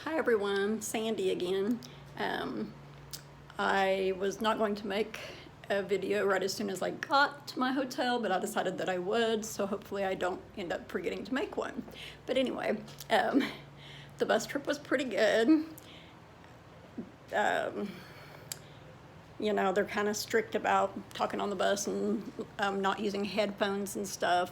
Hi everyone, Sandy again. I was not going to make a video right as soon as I got to my hotel, but I decided that I would, so hopefully I don't end up forgetting to make one. But anyway, the bus trip was pretty good. You know, they're kind of strict about talking on the bus and not using headphones and stuff.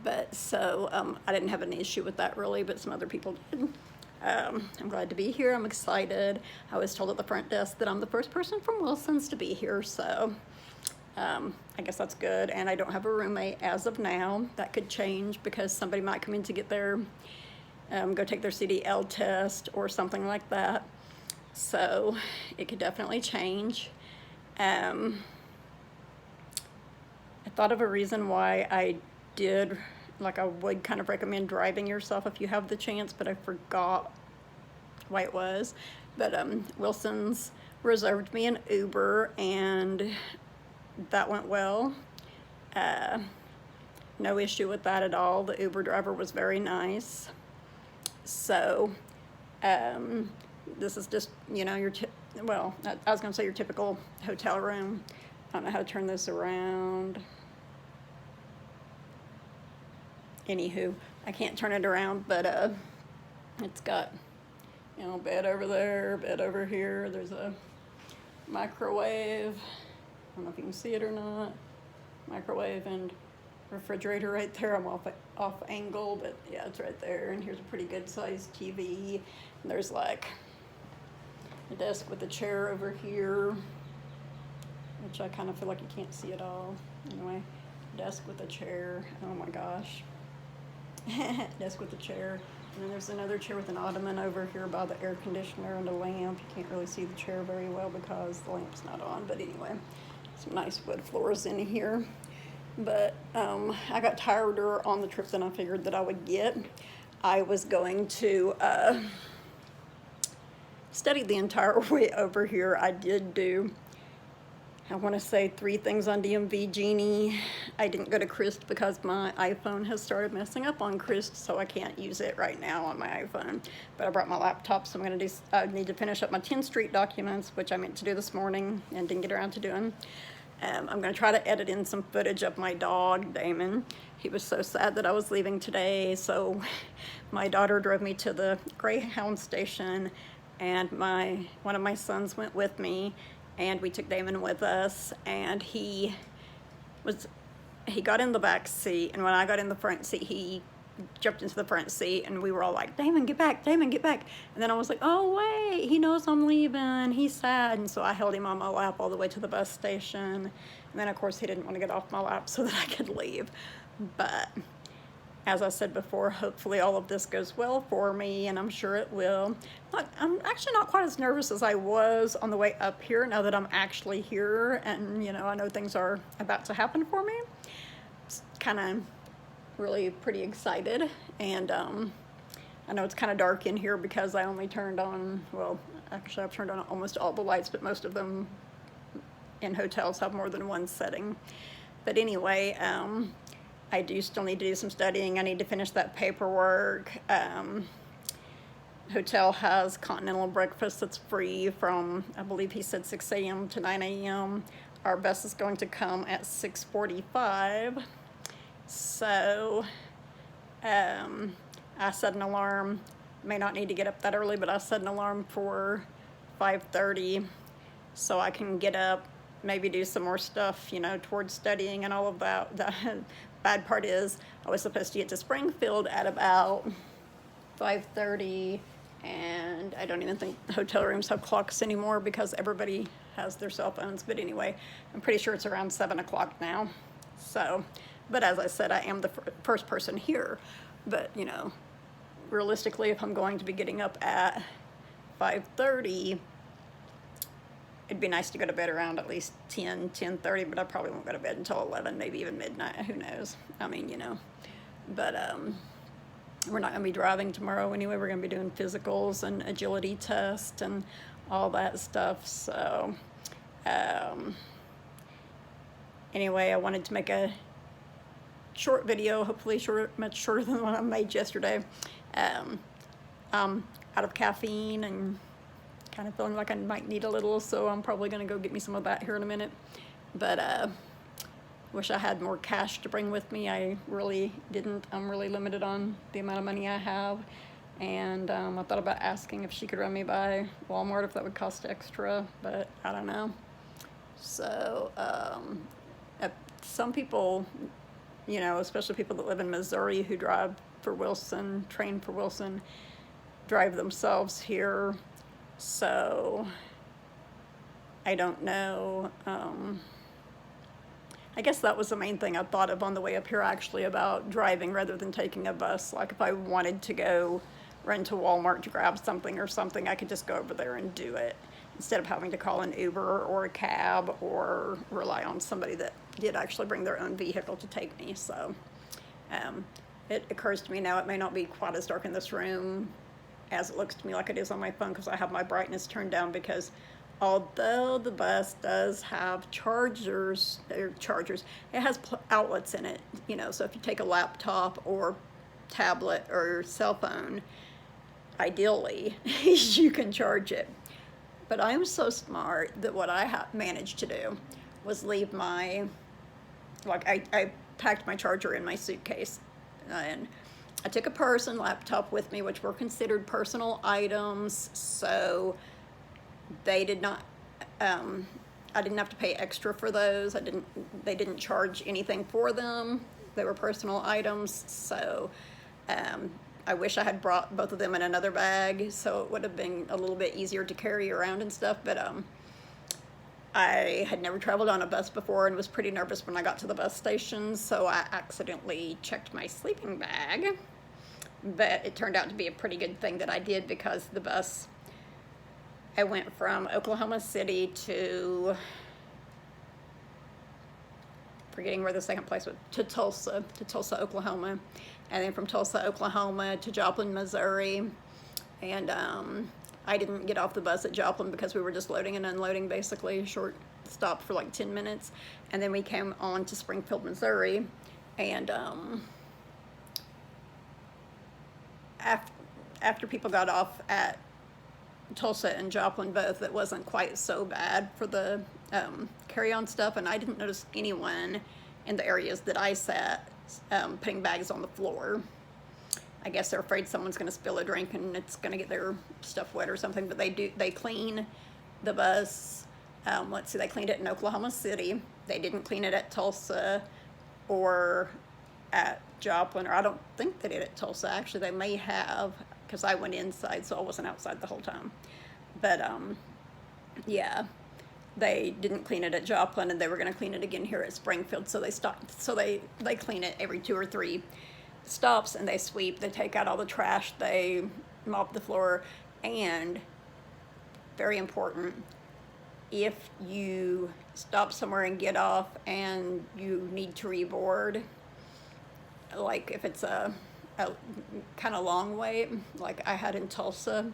But so I didn't have an issue with that really, but some other people did. I'm glad to be here. I'm excited. I was told at the front desk that I'm the first person from Wilson's to be here, so I guess that's good. And I don't have a roommate as of now. That could change because somebody might come in to get their, go take their CDL test or something like that. So it could definitely change. I thought of a reason why I did, like I would kind of recommend driving yourself if you have the chance, but I forgot why it was. But Wilson's reserved me an Uber and that went well. No issue with that at all. The Uber driver was very nice. So this is just, you know, well, I was gonna say your typical hotel room. I don't know how to turn this around. Anywho, I can't turn it around, but it's got, you know, bed over there, bed over here. There's a microwave. I don't know if you can see it or not. Microwave and refrigerator right there. I'm off angle, but yeah, it's right there. And here's a pretty good sized TV. And there's like a desk with a chair over here, which I kind of feel like you can't see it all. Anyway, desk with a chair. Oh my gosh. Desk with a chair, and then there's another chair with an ottoman over here by the air conditioner and a lamp. You can't really see the chair very well because the lamp's not on, but anyway, some nice wood floors in here. But I got tireder on the trip than I figured that I would get. I was going to study the entire way over here. I did do, I want to say 3 things on DMV Genie. I didn't go to Christ because my iPhone has started messing up on Christ, so I can't use it right now on my iPhone. But I brought my laptop, so I need to finish up my 10th Street documents, which I meant to do this morning and didn't get around to doing. I'm going to try to edit in some footage of my dog, Damon. He was so sad that I was leaving today, so my daughter drove me to the Greyhound station, and one of my sons went with me. And we took Damon with us, and he got in the back seat, and when I got in the front seat, he jumped into the front seat, and we were all like, Damon, get back, Damon, get back. And then I was like, oh wait, he knows I'm leaving, he's sad. And so I held him on my lap all the way to the bus station. And then of course he didn't want to get off my lap so that I could leave. But as I said before, hopefully all of this goes well for me, and I'm sure it will. I'm actually not quite as nervous as I was on the way up here now that I'm actually here, and you know, I know things are about to happen for me. It's kind of really pretty excited, and I know it's kind of dark in here because I only turned on, well, actually I've turned on almost all the lights, but most of them in hotels have more than one setting. But anyway, I do still need to do some studying. I need to finish that paperwork. Hotel has continental breakfast that's free from, I believe he said 6 a.m. to 9 a.m. Our bus is going to come at 6:45. So I set an alarm. May not need to get up that early, but I set an alarm for 5:30 so I can get up, maybe do some more stuff, you know, towards studying and all of that. The bad part is I was supposed to get to Springfield at about 5:30, and I don't even think hotel rooms have clocks anymore because everybody has their cell phones. But anyway, I'm pretty sure it's around 7 o'clock now. So, but as I said, I am the first person here. But, you know, realistically, if I'm going to be getting up at 5:30, it'd be nice to go to bed around at least 10:30, but I probably won't go to bed until 11, maybe even midnight, who knows. I mean, you know, but we're not gonna be driving tomorrow anyway. We're gonna be doing physicals and agility tests and all that stuff. So anyway, I wanted to make a short video, hopefully much shorter than the one I made yesterday. out of caffeine and kind of feeling like I might need a little, so I'm probably gonna go get me some of that here in a minute. But wish I had more cash to bring with me. I really didn't. I'm really limited on the amount of money I have. And I thought about asking if she could run me by Walmart, if that would cost extra, but I don't know. So some people, you know, especially people that live in Missouri who drive for Wilson, train for Wilson, drive themselves here. So I don't know. I guess that was the main thing I thought of on the way up here, actually, about driving rather than taking a bus. Like if I wanted to go run to Walmart to grab something or something, I could just go over there and do it instead of having to call an Uber or a cab or rely on somebody that did actually bring their own vehicle to take me. So it occurs to me now it may not be quite as dark in this room as it looks to me like it is on my phone, because I have my brightness turned down, because although the bus does have chargers, it has outlets in it, you know, so if you take a laptop or tablet or cell phone, ideally you can charge it. But I'm so smart that what I managed to do was leave my, like I packed my charger in my suitcase, and I took a purse and laptop with me, which were considered personal items, so they did not, I didn't have to pay extra for those. They didn't charge anything for them. They were personal items, so I wish I had brought both of them in another bag, so it would have been a little bit easier to carry around and stuff, but I had never traveled on a bus before and was pretty nervous when I got to the bus station, so I accidentally checked my sleeping bag, but it turned out to be a pretty good thing that I did, because the bus, I went from Oklahoma City to, forgetting where the second place was, to Tulsa, Oklahoma, and then from Tulsa, Oklahoma to Joplin, Missouri, and I didn't get off the bus at Joplin because we were just loading and unloading, basically a short stop for like 10 minutes, and then we came on to Springfield, Missouri, and after people got off at Tulsa and Joplin both, it wasn't quite so bad for the carry-on stuff, and I didn't notice anyone in the areas that I sat putting bags on the floor. I guess they're afraid someone's going to spill a drink and it's going to get their stuff wet or something, but they clean the bus. Let's see, they cleaned it in Oklahoma City. They didn't clean it at Tulsa or at Joplin, or I don't think they did at Tulsa. Actually, they may have, because I went inside, so I wasn't outside the whole time. But yeah, they didn't clean it at Joplin, and they were going to clean it again here at Springfield. So they stopped. So they clean it every 2 or 3 stops, and they sweep. They take out all the trash. They mop the floor, and very important, if you stop somewhere and get off and you need to reboard, like if it's a kind of long wait, like I had in Tulsa,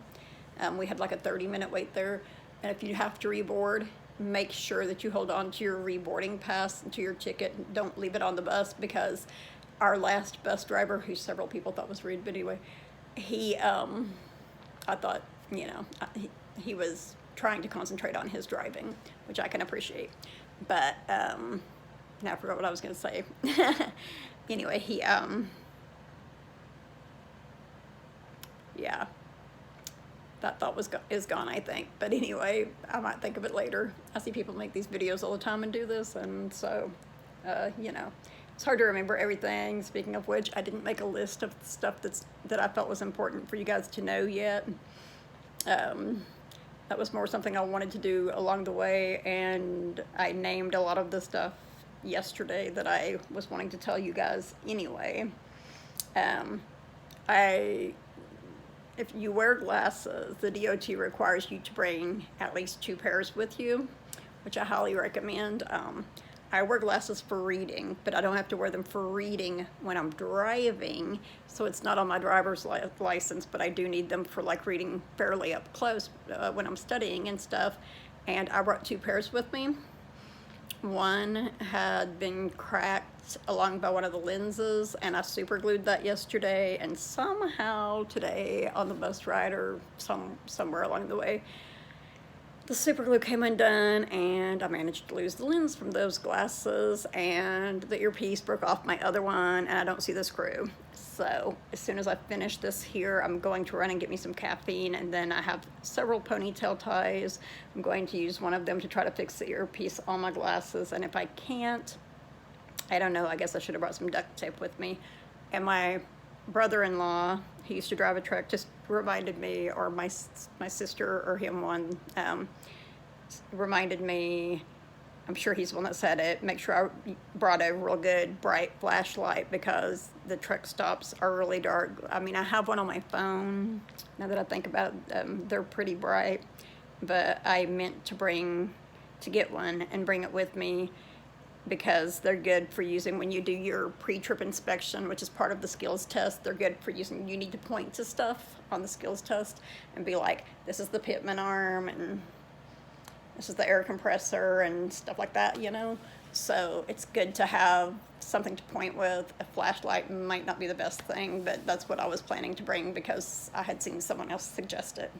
we had like a 30-minute wait there, and if you have to reboard, make sure that you hold on to your reboarding pass and to your ticket. Don't leave it on the bus, because our last bus driver, who several people thought was rude, but anyway, he, I thought, you know, he was trying to concentrate on his driving, which I can appreciate, but now I forgot what I was going to say. Anyway, he, yeah, that thought is gone, I think. But anyway, I might think of it later. I see people make these videos all the time and do this, and so, you know, it's hard to remember everything. Speaking of which, I didn't make a list of stuff that I felt was important for you guys to know yet. That was more something I wanted to do along the way, and I named a lot of the stuff yesterday that I was wanting to tell you guys anyway. If you wear glasses, the DOT requires you to bring at least 2 pairs with you, which I highly recommend. I wear glasses for reading, but I don't have to wear them for reading when I'm driving, so it's not on my driver's license, but I do need them for like reading fairly up close when I'm studying and stuff. And I brought 2 pairs with me. One had been cracked along by one of the lenses, and I super glued that yesterday, and somehow today on the bus ride or somewhere along the way, the super glue came undone, and I managed to lose the lens from those glasses, and the earpiece broke off my other one, and I don't see the screw. So as soon as I finish this here, I'm going to run and get me some caffeine, and then I have several ponytail ties. I'm going to use one of them to try to fix the earpiece on my glasses, and if I can't, I don't know, I guess I should have brought some duct tape with me. And my brother-in-law, he used to drive a truck, just reminded me, or my sister or him one, reminded me, I'm sure he's the one that said it, make sure I brought a real good bright flashlight because the truck stops are really dark. I mean, I have one on my phone, now that I think about it, they're pretty bright, but I meant to get one and bring it with me because they're good for using when you do your pre-trip inspection, which is part of the skills test. They're good for using, you need to point to stuff on the skills test and be like, this is the pitman arm and this is the air compressor and stuff like that, you know? So it's good to have something to point with. A flashlight might not be the best thing, but that's what I was planning to bring because I had seen someone else suggest it.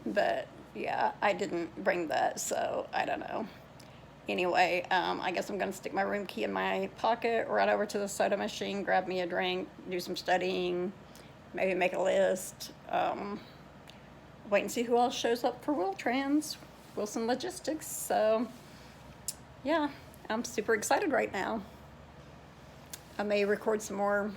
But yeah, I didn't bring that, so I don't know. Anyway, I guess I'm going to stick my room key in my pocket, run over to the soda machine, grab me a drink, do some studying, maybe make a list, wait and see who else shows up for Wilson Logistics. So, yeah, I'm super excited right now. I may record some more.